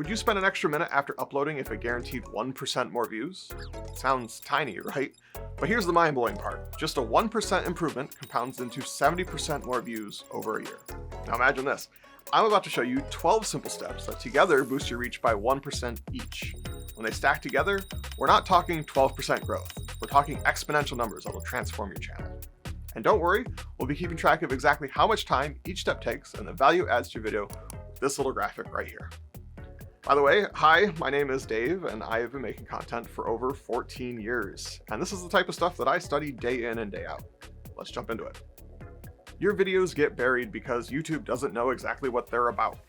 Would you spend an extra minute after uploading if it guaranteed 1% more views? Sounds tiny, right? But here's the mind-blowing part. Just a 1% improvement compounds into 70% more views over a year. Now imagine this. I'm about to show you 12 simple steps that together boost your reach by 1% each. When they stack together, we're not talking 12% growth. We're talking exponential numbers that will transform your channel. And don't worry, we'll be keeping track of exactly how much time each step takes and the value it adds to your video with this little graphic right here. By the way, hi, my name is Dave, and I have been making content for over 14 years. And this is the type of stuff that I study day in and day out. Let's jump into it. Your videos get buried because YouTube doesn't know exactly what they're about.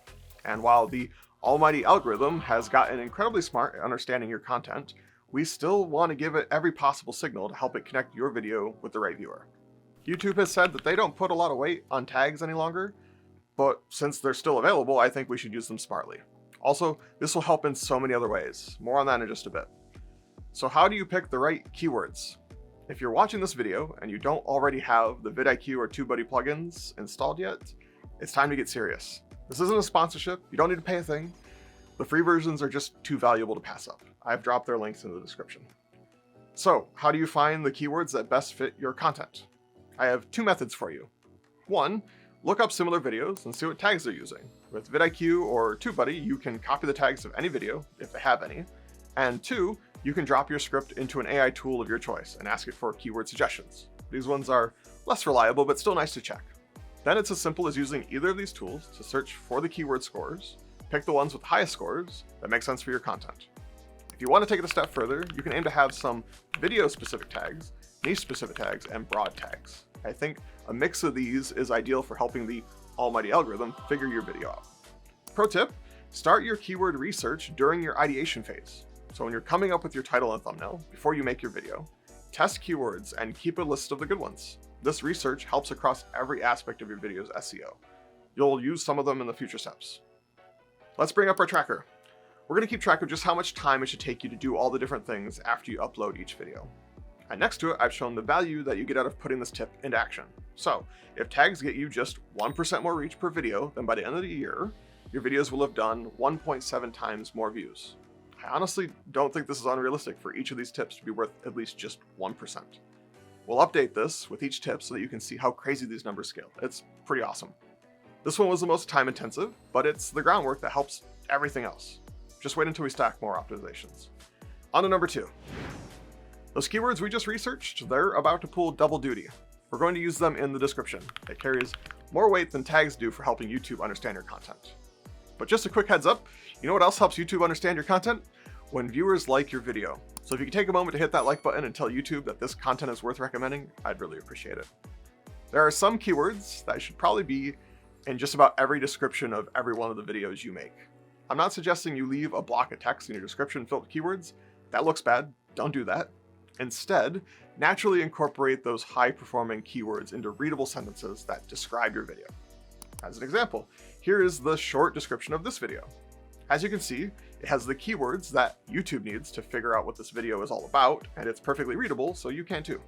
And while the almighty algorithm has gotten incredibly smart at understanding your content, we still want to give it every possible signal to help it connect your video with the right viewer. YouTube has said that they don't put a lot of weight on tags any longer, but since they're still available, I think we should use them smartly. Also, this will help in so many other ways. More on that in just a bit. So how do you pick the right keywords? If you're watching this video and you don't already have the vidIQ or TubeBuddy plugins installed yet, it's time to get serious. This isn't a sponsorship. You don't need to pay a thing. The free versions are just too valuable to pass up. I've dropped their links in the description. So how do you find the keywords that best fit your content? I have two methods for you. One, look up similar videos and see what tags they're using. With vidIQ or TubeBuddy, you can copy the tags of any video, if they have any. And two, you can drop your script into an AI tool of your choice and ask it for keyword suggestions. These ones are less reliable, but still nice to check. Then it's as simple as using either of these tools to search for the keyword scores, pick the ones with the highest scores that make sense for your content. If you want to take it a step further, you can aim to have some video-specific tags, niche-specific tags, and broad tags. I think a mix of these is ideal for helping the almighty algorithm figure your video out. Pro tip, start your keyword research during your ideation phase. So when you're coming up with your title and thumbnail, before you make your video, test keywords and keep a list of the good ones. This research helps across every aspect of your video's SEO. You'll use some of them in the future steps. Let's bring up our tracker. We're going to keep track of just how much time it should take you to do all the different things after you upload each video. And next to it, I've shown the value that you get out of putting this tip into action. So if tags get you just 1% more reach per video, then by the end of the year, your videos will have done 1.7 times more views. I honestly don't think this is unrealistic for each of these tips to be worth at least just 1%. We'll update this with each tip so that you can see how crazy these numbers scale. It's pretty awesome. This one was the most time intensive, but it's the groundwork that helps everything else. Just wait until we stack more optimizations. On to number 2. Those keywords we just researched, they're about to pull double duty. We're going to use them in the description. It carries more weight than tags do for helping YouTube understand your content. But just a quick heads up, you know what else helps YouTube understand your content? When viewers like your video. So if you could take a moment to hit that like button and tell YouTube that this content is worth recommending, I'd really appreciate it. There are some keywords that should probably be in just about every description of every one of the videos you make. I'm not suggesting you leave a block of text in your description filled with keywords. That looks bad. Don't do that. Instead, naturally incorporate those high-performing keywords into readable sentences that describe your video. As an example, here is the short description of this video. As you can see, it has the keywords that YouTube needs to figure out what this video is all about, and it's perfectly readable, so you can too.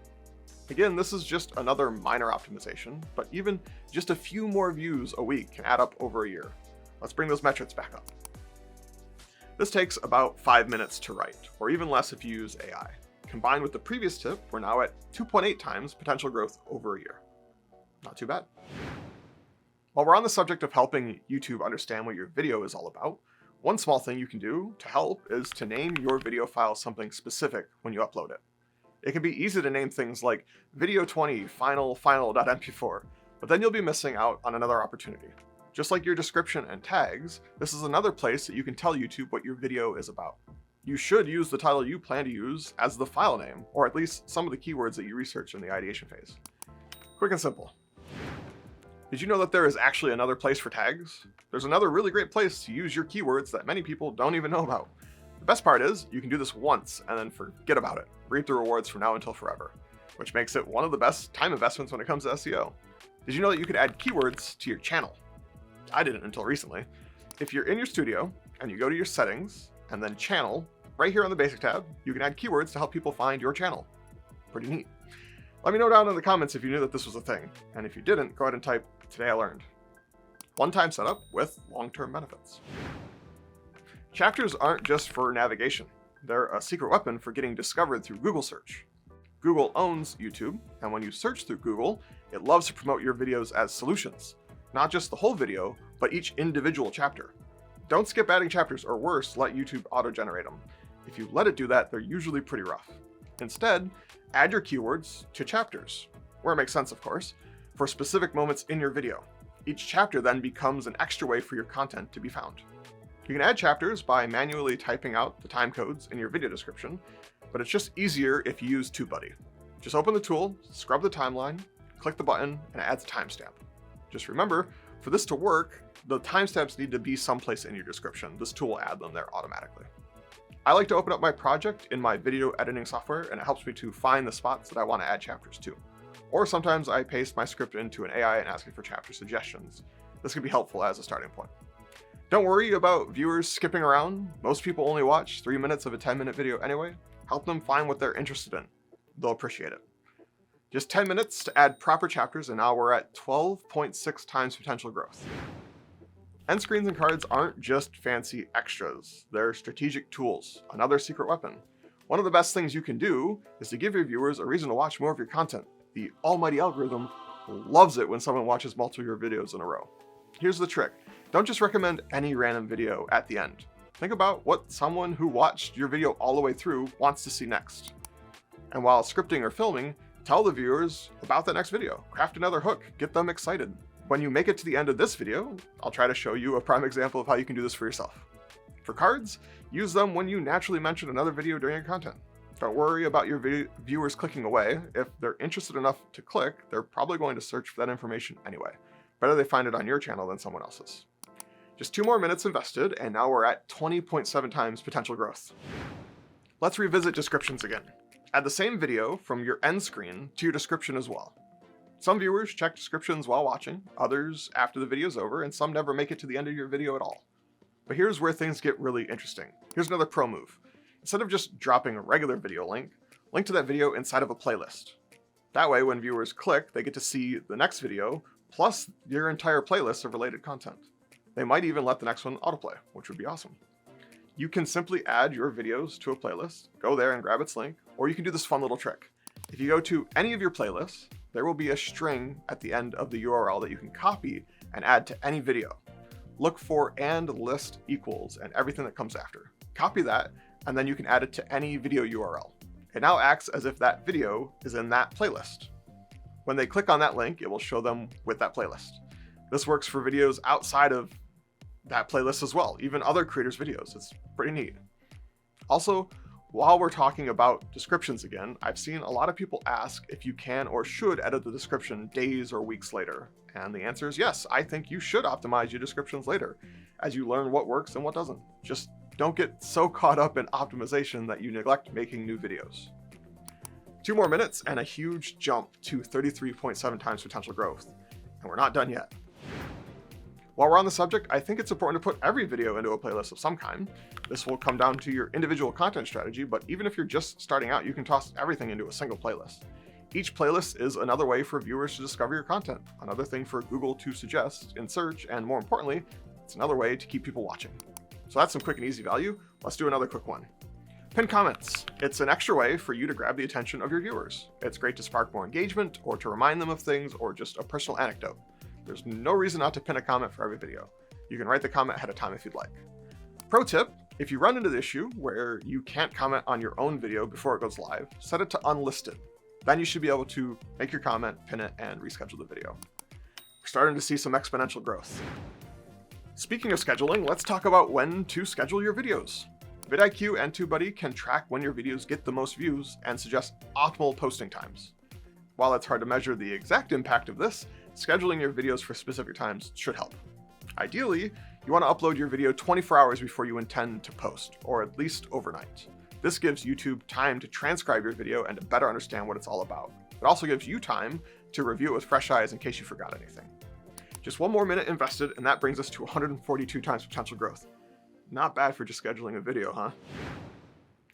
Again, this is just another minor optimization, but even just a few more views a week can add up over a year. Let's bring those metrics back up. This takes about 5 minutes to write, or even less if you use AI. Combined with the previous tip, we're now at 2.8 times potential growth over a year. Not too bad. While we're on the subject of helping YouTube understand what your video is all about, one small thing you can do to help is to name your video file something specific when you upload it. It can be easy to name things like video 20 final.mp4, but then you'll be missing out on another opportunity. Just like your description and tags, this is another place that you can tell YouTube what your video is about. You should use the title you plan to use as the file name, or at least some of the keywords that you research in the ideation phase. Quick and simple. Did you know that there is actually another place for tags? There's another really great place to use your keywords that many people don't even know about. The best part is, you can do this once and then forget about it. Reap the rewards from now until forever, which makes it one of the best time investments when it comes to SEO. Did you know that you could add keywords to your channel? I didn't until recently. If you're in your studio and you go to your settings and then channel, right here on the basic tab, you can add keywords to help people find your channel. Pretty neat. Let me know down in the comments if you knew that this was a thing. And if you didn't, go ahead and type, "Today I learned." One-time setup with long-term benefits. Chapters aren't just for navigation. They're a secret weapon for getting discovered through Google search. Google owns YouTube, and when you search through Google, it loves to promote your videos as solutions. Not just the whole video, but each individual chapter. Don't skip adding chapters, or worse, let YouTube auto-generate them. If you let it do that, they're usually pretty rough. Instead, add your keywords to chapters, where it makes sense, of course, for specific moments in your video. Each chapter then becomes an extra way for your content to be found. You can add chapters by manually typing out the time codes in your video description, but it's just easier if you use TubeBuddy. Just open the tool, scrub the timeline, click the button, and it adds a timestamp. Just remember, for this to work, the timestamps need to be someplace in your description. This tool will add them there automatically. I like to open up my project in my video editing software, and it helps me to find the spots that I want to add chapters to. Or sometimes I paste my script into an AI and ask it for chapter suggestions. This can be helpful as a starting point. Don't worry about viewers skipping around. Most people only watch 3 minutes of a 10-minute video anyway. Help them find what they're interested in. They'll appreciate it. Just 10 minutes to add proper chapters, and now we're at 12.6 times potential growth. End screens and cards aren't just fancy extras. They're strategic tools, another secret weapon. One of the best things you can do is to give your viewers a reason to watch more of your content. The almighty algorithm loves it when someone watches multiple of your videos in a row. Here's the trick. Don't just recommend any random video at the end. Think about what someone who watched your video all the way through wants to see next. And while scripting or filming, tell the viewers about that next video. Craft another hook, get them excited. When you make it to the end of this video, I'll try to show you a prime example of how you can do this for yourself. For cards, use them when you naturally mention another video during your content. Don't worry about your viewers clicking away. If they're interested enough to click, they're probably going to search for that information anyway. Better they find it on your channel than someone else's. Just 2 more minutes invested, and now we're at 20.7 times potential growth. Let's revisit descriptions again. Add the same video from your end screen to your description as well. Some viewers check descriptions while watching, others after the video's over, and some never make it to the end of your video at all. But here's where things get really interesting. Here's another pro move. Instead of just dropping a regular video link to that video inside of a playlist. That way, when viewers click, they get to see the next video, plus your entire playlist of related content. They might even let the next one autoplay, which would be awesome. You can simply add your videos to a playlist, go there and grab its link, or you can do this fun little trick. If you go to any of your playlists, there will be a string at the end of the URL that you can copy and add to any video. Look for and list equals and everything that comes after. Copy that, and then you can add it to any video URL. It now acts as if that video is in that playlist. When they click on that link, it will show them with that playlist. This works for videos outside of that playlist as well, even other creators' videos. It's pretty neat. Also, while we're talking about descriptions again, I've seen a lot of people ask if you can or should edit the description days or weeks later. And the answer is yes, I think you should optimize your descriptions later as you learn what works and what doesn't. Just don't get so caught up in optimization that you neglect making new videos. 2 more minutes and a huge jump to 33.7 times potential growth. And we're not done yet. While we're on the subject, I think it's important to put every video into a playlist of some kind. This will come down to your individual content strategy, but even if you're just starting out, you can toss everything into a single playlist. Each playlist is another way for viewers to discover your content, another thing for Google to suggest in search, and more importantly, it's another way to keep people watching. So that's some quick and easy value. Let's do another quick one. Pin comments. It's an extra way for you to grab the attention of your viewers. It's great to spark more engagement, or to remind them of things, or just a personal anecdote. There's no reason not to pin a comment for every video. You can write the comment ahead of time if you'd like. Pro tip, if you run into the issue where you can't comment on your own video before it goes live, set it to unlisted. Then you should be able to make your comment, pin it, and reschedule the video. We're starting to see some exponential growth. Speaking of scheduling, let's talk about when to schedule your videos. vidIQ and TubeBuddy can track when your videos get the most views and suggest optimal posting times. While it's hard to measure the exact impact of this, scheduling your videos for specific times should help. Ideally, you want to upload your video 24 hours before you intend to post, or at least overnight. This gives YouTube time to transcribe your video and to better understand what it's all about. It also gives you time to review it with fresh eyes in case you forgot anything. Just 1 more minute invested, and that brings us to 142 times potential growth. Not bad for just scheduling a video, huh?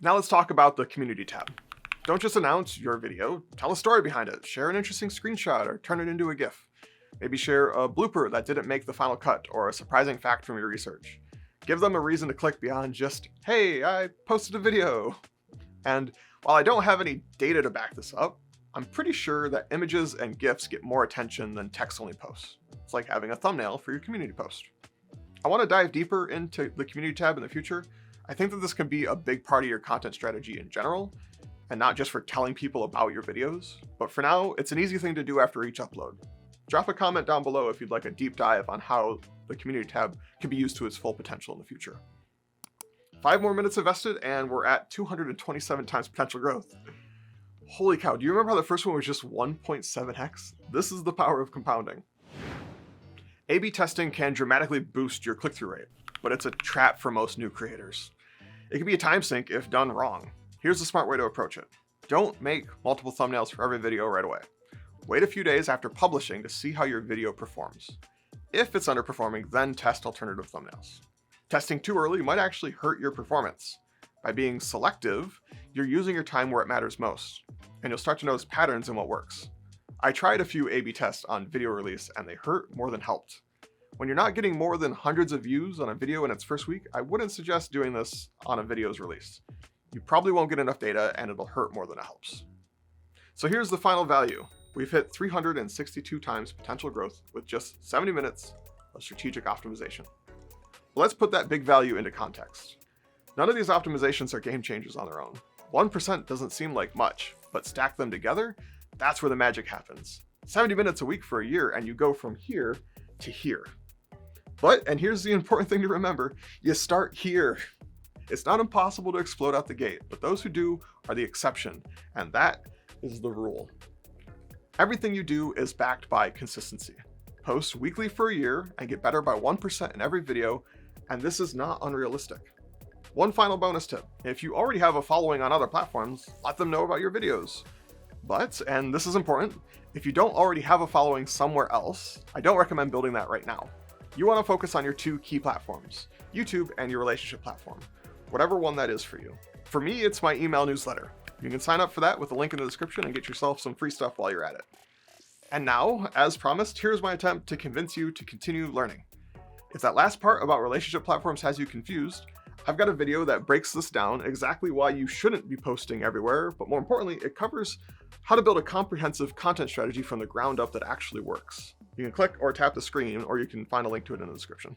Now let's talk about the community tab. Don't just announce your video, tell a story behind it, share an interesting screenshot, or turn it into a GIF. Maybe share a blooper that didn't make the final cut, or a surprising fact from your research. Give them a reason to click beyond just, hey, I posted a video. And while I don't have any data to back this up, I'm pretty sure that images and GIFs get more attention than text-only posts. It's like having a thumbnail for your community post. I want to dive deeper into the community tab in the future. I think that this can be a big part of your content strategy in general, and not just for telling people about your videos. But for now, it's an easy thing to do after each upload. Drop a comment down below if you'd like a deep dive on how the community tab can be used to its full potential in the future. 5 more minutes invested and we're at 227 times potential growth. Holy cow, do you remember how the first one was just 1.7x? This is the power of compounding. A/B testing can dramatically boost your click-through rate, but it's a trap for most new creators. It can be a time sink if done wrong. Here's the smart way to approach it. Don't make multiple thumbnails for every video right away. Wait a few days after publishing to see how your video performs. If it's underperforming, then test alternative thumbnails. Testing too early might actually hurt your performance. By being selective, you're using your time where it matters most, and you'll start to notice patterns in what works. I tried a few A/B tests on video release and they hurt more than helped. When you're not getting more than hundreds of views on a video in its first week, I wouldn't suggest doing this on a video's release. You probably won't get enough data and it'll hurt more than it helps. So here's the final value. We've hit 362 times potential growth with just 70 minutes of strategic optimization. Let's put that big value into context. None of these optimizations are game changers on their own. 1% doesn't seem like much, but stack them together, that's where the magic happens. 70 minutes a week for a year and you go from here to here. But, and here's the important thing to remember, you start here. It's not impossible to explode out the gate, but those who do are the exception, and that is the rule. Everything you do is backed by consistency. Post weekly for a year and get better by 1% in every video, and this is not unrealistic. One final bonus tip. If you already have a following on other platforms, let them know about your videos. But, and this is important, if you don't already have a following somewhere else, I don't recommend building that right now. You want to focus on your 2 key platforms, YouTube and your relationship platform, whatever one that is for you. For me, it's my email newsletter. You can sign up for that with the link in the description and get yourself some free stuff while you're at it. And now, as promised, here's my attempt to convince you to continue learning. If that last part about relationship platforms has you confused, I've got a video that breaks this down, exactly why you shouldn't be posting everywhere, but more importantly, it covers how to build a comprehensive content strategy from the ground up that actually works. You can click or tap the screen, or you can find a link to it in the description.